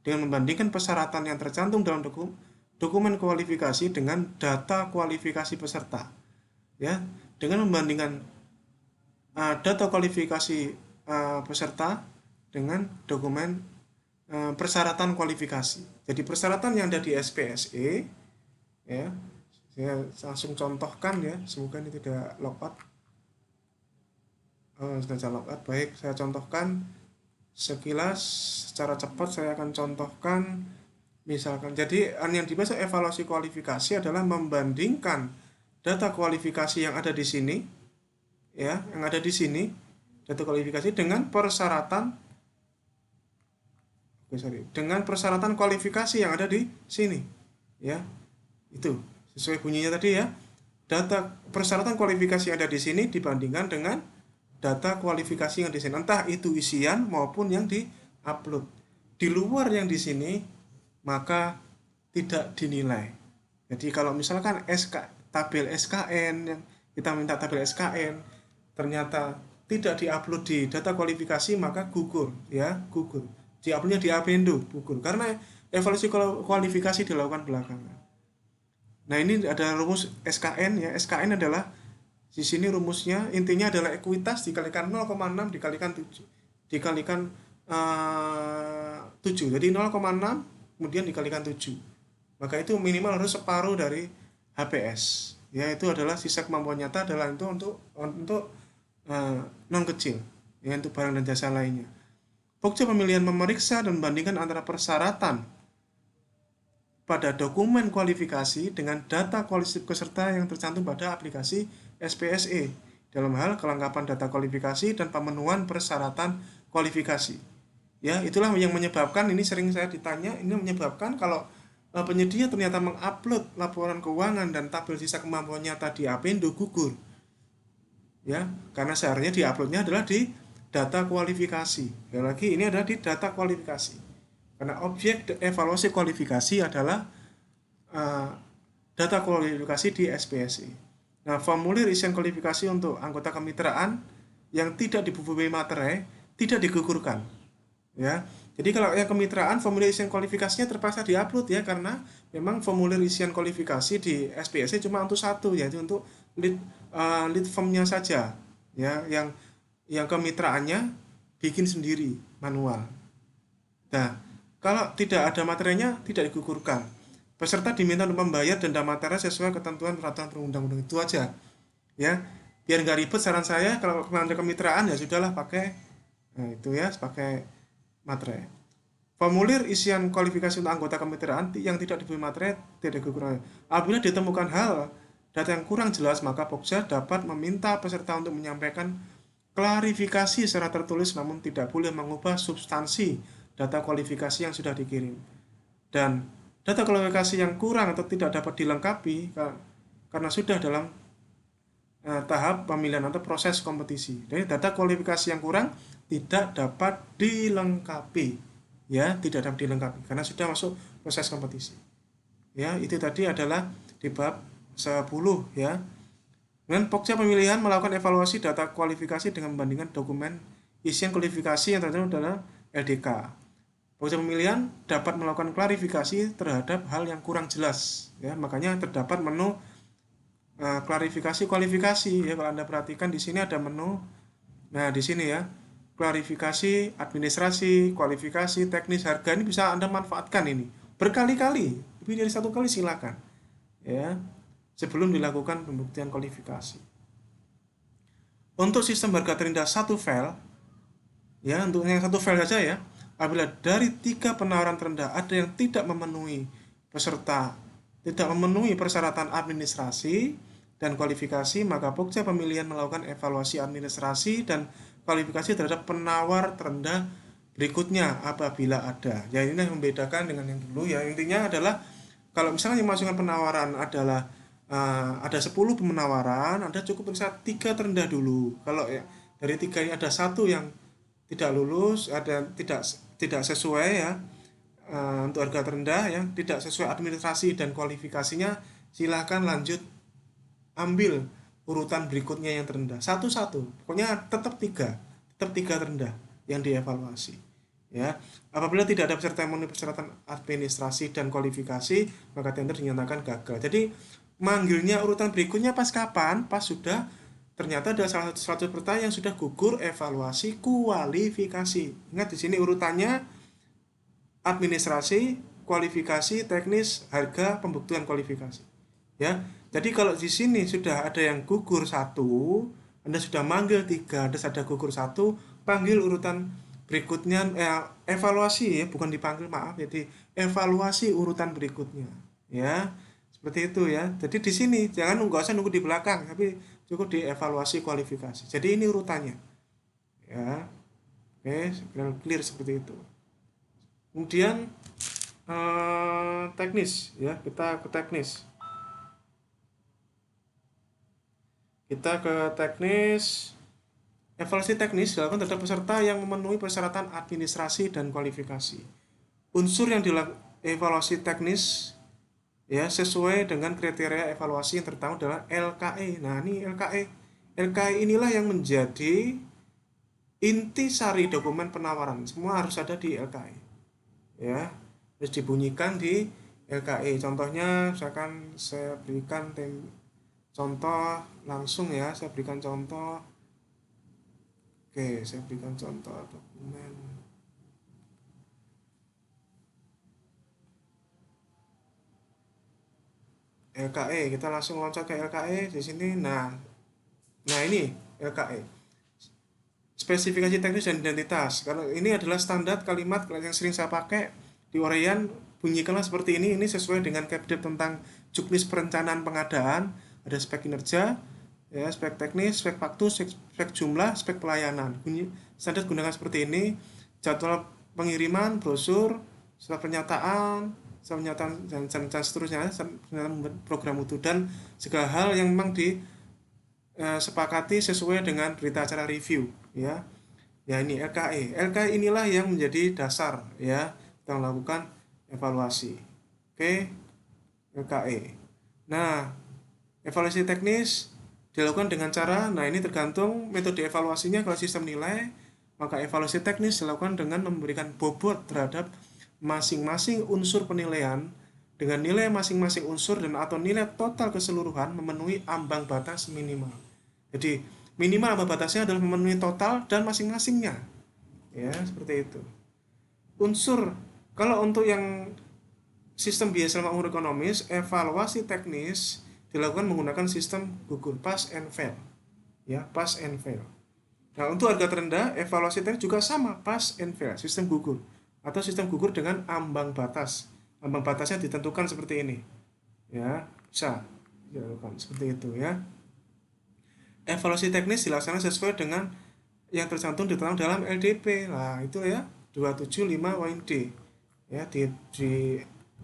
dengan membandingkan persyaratan yang tercantum dalam dokumen kualifikasi dengan data kualifikasi peserta. Ya, dengan membandingkan data kualifikasi peserta dengan dokumen persyaratan kualifikasi. Jadi persyaratan yang ada di SPSE ya, saya langsung contohkan ya, semoga ini tidak logout. Sudah logout. Baik, saya contohkan sekilas secara cepat. Saya akan contohkan misalkan, jadi yang dibahas evaluasi kualifikasi adalah membandingkan data kualifikasi yang ada di sini ya, yang ada di sini data kualifikasi dengan persyaratan dengan persyaratan kualifikasi yang ada di sini ya. Itu sesuai bunyinya tadi ya. Data persyaratan kualifikasi yang ada di sini dibandingkan dengan data kualifikasi yang di sini, entah itu isian maupun yang di-upload. Di luar yang di sini maka tidak dinilai Jadi kalau misalkan tabel SKN yang kita minta tabel SKN ternyata tidak diupload di data kualifikasi, maka gugur ya, gugur. Diuploadnya di Apendo, gugur karena evaluasi kualifikasi dilakukan belakangan. Nah, ini ada rumus SKN ya. SKN adalah di sini rumusnya intinya adalah ekuitas dikalikan 0,6 dikalikan 7 dikalikan 7. Jadi 0,6 kemudian dikalikan 7. Maka itu minimal harus separuh dari HPS. Ya, itu adalah sisa kemampuan nyata adalah itu untuk non kecil, ya, untuk barang dan jasa lainnya. Pokja pemilihan memeriksa dan membandingkan antara persyaratan pada dokumen kualifikasi dengan data kualitatif peserta yang tercantum pada aplikasi SPSE dalam hal kelengkapan data kualifikasi dan pemenuhan persyaratan kualifikasi. Ya, itulah yang menyebabkan ini sering saya ditanya, ini menyebabkan kalau penyedia ternyata mengupload laporan keuangan dan tabel sisa kemampuan nyata di Apendo gugur. Ya, karena seharusnya diuploadnya adalah di data kualifikasi. Ya, lagi ini adalah di data kualifikasi. Karena objek evaluasi kualifikasi adalah data kualifikasi di SPSE. Nah, formulir isian kualifikasi untuk anggota kemitraan yang tidak dibubuhi materai tidak digugurkan. Ya, jadi kalau yang kemitraan formulir isian kualifikasinya terpaksa diupload ya, karena memang formulir isian kualifikasi di SPSE cuma untuk satu, yaitu untuk lead formnya saja, ya, yang kemitraannya bikin sendiri manual. Nah, kalau tidak ada materinya tidak digugurkan. Peserta diminta untuk membayar denda materai sesuai ketentuan peraturan perundang-undang, itu aja. Ya, biar nggak ribet, saran saya kalau ada kemitraan ya sudahlah pakai itu ya, pakai materai. Formulir isian kualifikasi untuk anggota kemitraan yang tidak diberi materai tidak digugurkan. Apabila ditemukan hal data yang kurang jelas, maka Pokja dapat meminta peserta untuk menyampaikan klarifikasi secara tertulis, namun tidak boleh mengubah substansi data kualifikasi yang sudah dikirim. Dan data kualifikasi yang kurang atau tidak dapat dilengkapi karena sudah dalam tahap pemilihan atau proses kompetisi. Jadi data kualifikasi yang kurang tidak dapat dilengkapi, ya, tidak dapat dilengkapi karena sudah masuk proses kompetisi. Ya, itu tadi adalah di bab 10 ya. Dengan Pokja pemilihan melakukan evaluasi data kualifikasi dengan membandingkan dokumen isian kualifikasi yang tercantum dalam LDK. Pokja pemilihan dapat melakukan klarifikasi terhadap hal yang kurang jelas, ya, makanya terdapat menu klarifikasi kualifikasi ya. Kalau Anda perhatikan di sini ada menu. Nah, di sini ya, klarifikasi, administrasi, kualifikasi, teknis, harga, ini bisa Anda manfaatkan ini berkali-kali, lebih dari satu kali silakan. Ya, sebelum dilakukan pembuktian kualifikasi. Untuk sistem harga terindah satu file, ya, untuk yang satu file saja ya, apabila dari 3 penawaran terendah ada yang tidak memenuhi persyaratan administrasi dan kualifikasi, maka Pokja pemilihan melakukan evaluasi administrasi dan kualifikasi terhadap penawar terendah berikutnya apabila ada. Ya, ini yang membedakan dengan yang dulu ya. Intinya adalah kalau misalnya yang masukkan penawaran adalah ada 10 penawaran, Anda cukup periksa 3 terendah dulu. Kalau ya, dari 3 ini ada satu yang tidak lulus, ada tidak sesuai ya, untuk harga terendah ya, tidak sesuai administrasi dan kualifikasinya, silahkan lanjut ambil urutan berikutnya yang terendah satu-satu. Pokoknya tetap 3 terendah yang dievaluasi. Ya, apabila tidak ada peserta yang memenuhi persyaratan administrasi dan kualifikasi, maka tender dinyatakan gagal. Jadi manggilnya urutan berikutnya pas kapan? Pas sudah ternyata ada salah satu peserta yang sudah gugur evaluasi kualifikasi. Ingat di sini urutannya administrasi, kualifikasi, teknis, harga, pembuktian kualifikasi. Ya, jadi kalau di sini sudah ada yang gugur 1, Anda sudah manggil 3, ada gugur 1, panggil urutan berikutnya, evaluasi ya, bukan dipanggil, maaf. Jadi evaluasi urutan berikutnya. Ya, seperti itu ya. Jadi di sini jangan nggak usah nunggu di belakang, tapi cukup dievaluasi kualifikasi. Jadi ini urutannya. Ya. Oke, clear seperti itu. Kemudian teknis ya, kita ke teknis. Evaluasi teknis dilakukan terhadap peserta yang memenuhi persyaratan administrasi dan kualifikasi. Unsur yang evaluasi teknis ya sesuai dengan kriteria evaluasi yang tertanggung dalam LKE. Nah, ini LKE. LKE inilah yang menjadi intisari dokumen penawaran. Semua harus ada di LKE. Ya, harus dibunyikan di LKE. Contohnya misalkan saya berikan contoh langsung ya, saya berikan contoh. Oke, saya berikan contoh dokumen LKE. Kita langsung loncat ke LKE di sini. Nah ini LKE. Spesifikasi teknis dan identitas. Kalau ini adalah standar kalimat yang sering saya pakai di uraian, bunyikanlah seperti ini. Ini sesuai dengan KEPDEP tentang juknis perencanaan pengadaan. Ada spek kinerja, ya, spek teknis, spek faktur, spek jumlah, spek pelayanan. Standar gunakan seperti ini. Jadwal pengiriman, brosur, surat pernyataan, dan seterusnya, program mutu dan segala hal yang memang sepakati sesuai dengan berita acara review, ya. Ya, ini LKE. LKE inilah yang menjadi dasar, ya, kita melakukan evaluasi. Oke, LKE. Nah, evaluasi teknis dilakukan dengan cara, nah ini tergantung metode evaluasinya. Kalau sistem nilai, maka evaluasi teknis dilakukan dengan memberikan bobot terhadap masing-masing unsur penilaian dengan nilai masing-masing unsur dan atau nilai total keseluruhan memenuhi ambang batas minimal. Jadi minimal ambang batasnya adalah memenuhi total dan masing-masingnya. Ya, seperti itu. Unsur, kalau untuk yang sistem biasa makroekonomis, evaluasi teknis dilakukan menggunakan sistem gugur pass and fail. Ya, pass and fail. Nah, untuk harga terendah, evaluasi teknis juga sama, pass and fail, sistem gugur atau sistem gugur dengan ambang batas. Ambang batasnya ditentukan seperti ini. Ya, bisa dilakukan seperti itu ya. Evaluasi teknis dilaksanakan sesuai dengan yang tercantum di dalam LDP. Nah, itu ya 275 WIND. Ya,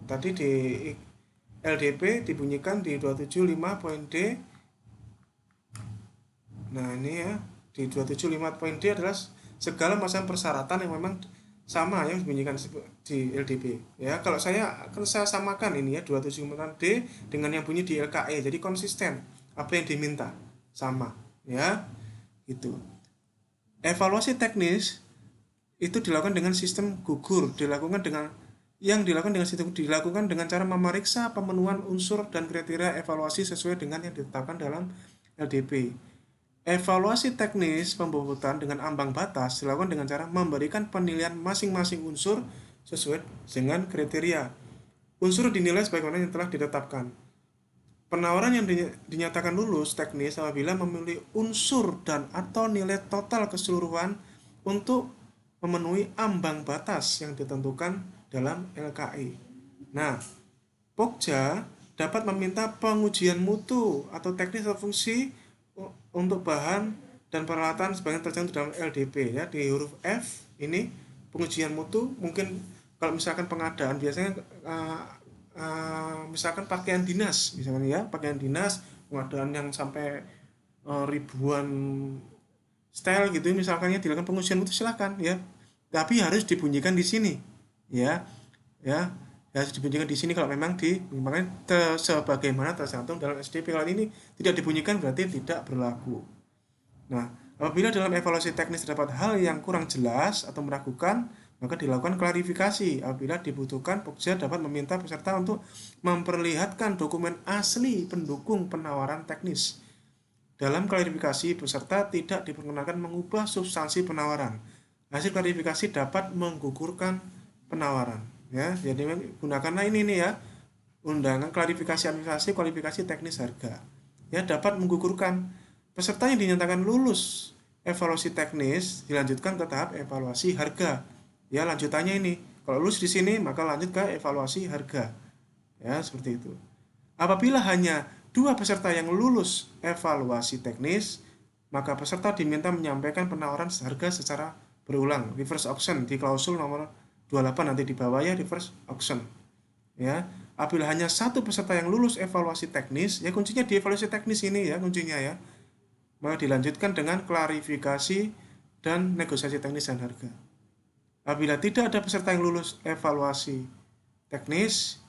tadi di LDP dibunyikan di 275.D. Nah, ini ya, di 275.D adalah segala macam persyaratan yang memang sama yang dibunyikan di LDP. Ya, kalau saya samakan ini ya 275D dengan yang bunyi di LKE. Jadi konsisten apa yang diminta sama, ya. Itu. Evaluasi teknis itu dilakukan dengan sistem gugur, dilakukan dengan cara memeriksa pemenuhan unsur dan kriteria evaluasi sesuai dengan yang ditetapkan dalam LDP. Evaluasi teknis pembobotan dengan ambang batas dilakukan dengan cara memberikan penilaian masing-masing unsur sesuai dengan kriteria. Unsur dinilai sebagaimana yang telah ditetapkan. Penawaran yang dinyatakan lulus teknis apabila memilih unsur dan atau nilai total keseluruhan untuk memenuhi ambang batas yang ditentukan dalam LKI. Nah, Pokja dapat meminta pengujian mutu atau teknis atau fungsi untuk bahan dan peralatan sebagian tercantum dalam LDP ya. Di huruf F ini pengujian mutu, mungkin kalau misalkan pengadaan biasanya misalkan pakaian dinas, misalkan ya pakaian dinas pengadaan yang sampai ribuan style gitu, misalkan ya dilakukan pengujian mutu silakan ya, tapi harus dibunyikan di sini ya, ya harus dibunyikan di sini kalau memang makanya sebagaimana tercantum dalam SDP. Kalau ini tidak dibunyikan berarti tidak berlaku. Nah, apabila dalam evaluasi teknis terdapat hal yang kurang jelas atau meragukan, maka dilakukan klarifikasi. Apabila dibutuhkan, Pokja dapat meminta peserta untuk memperlihatkan dokumen asli pendukung penawaran teknis. Dalam klarifikasi, peserta tidak diperkenankan mengubah substansi penawaran. Hasil klarifikasi dapat menggugurkan penawaran. Ya, jadi gunakanlah ini nih ya, undangan klarifikasi administrasi, kualifikasi teknis harga. Ya, dapat menggugurkan. Peserta yang dinyatakan lulus evaluasi teknis dilanjutkan ke tahap evaluasi harga. Ya, lanjutannya ini. Kalau lulus di sini, maka lanjut ke evaluasi harga. Ya, seperti itu. Apabila hanya 2 peserta yang lulus evaluasi teknis, maka peserta diminta menyampaikan penawaran harga secara berulang. Reverse auction di klausul nomor 28 nanti di bawah ya, reverse auction. Ya, apabila hanya 1 peserta yang lulus evaluasi teknis, ya kuncinya di evaluasi teknis ini ya, kuncinya ya. Maka dilanjutkan dengan klarifikasi dan negosiasi teknis dan harga. Apabila tidak ada peserta yang lulus evaluasi teknis,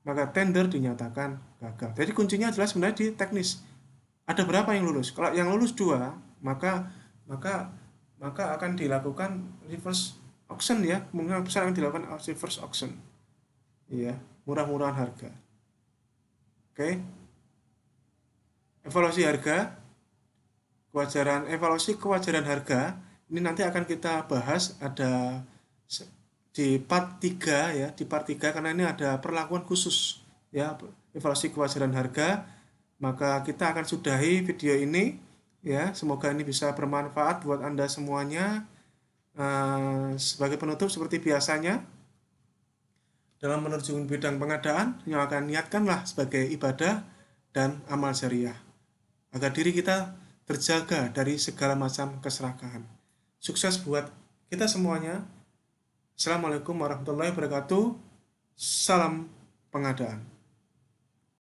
maka tender dinyatakan gagal. Jadi kuncinya adalah sebenarnya di teknis. Ada berapa yang lulus? Kalau yang lulus 2, maka maka maka akan dilakukan reverse auction ya. Kemungkinan besar akan dilakukan reverse auction. Iya, murah-murahan harga. Oke. Evaluasi harga, evaluasi kewajaran harga ini nanti akan kita bahas ada di part 3 ya, di part 3 karena ini ada perlakuan khusus ya, evaluasi kewajaran harga. Maka kita akan sudahi video ini ya, semoga ini bisa bermanfaat buat Anda semuanya. Sebagai penutup seperti biasanya, dalam menerjun bidang pengadaan yang akan niatkanlah sebagai ibadah dan amal syariah agar diri kita terjaga dari segala macam keserakahan. Sukses buat kita semuanya. Assalamualaikum warahmatullahi wabarakatuh. Salam pengadaan.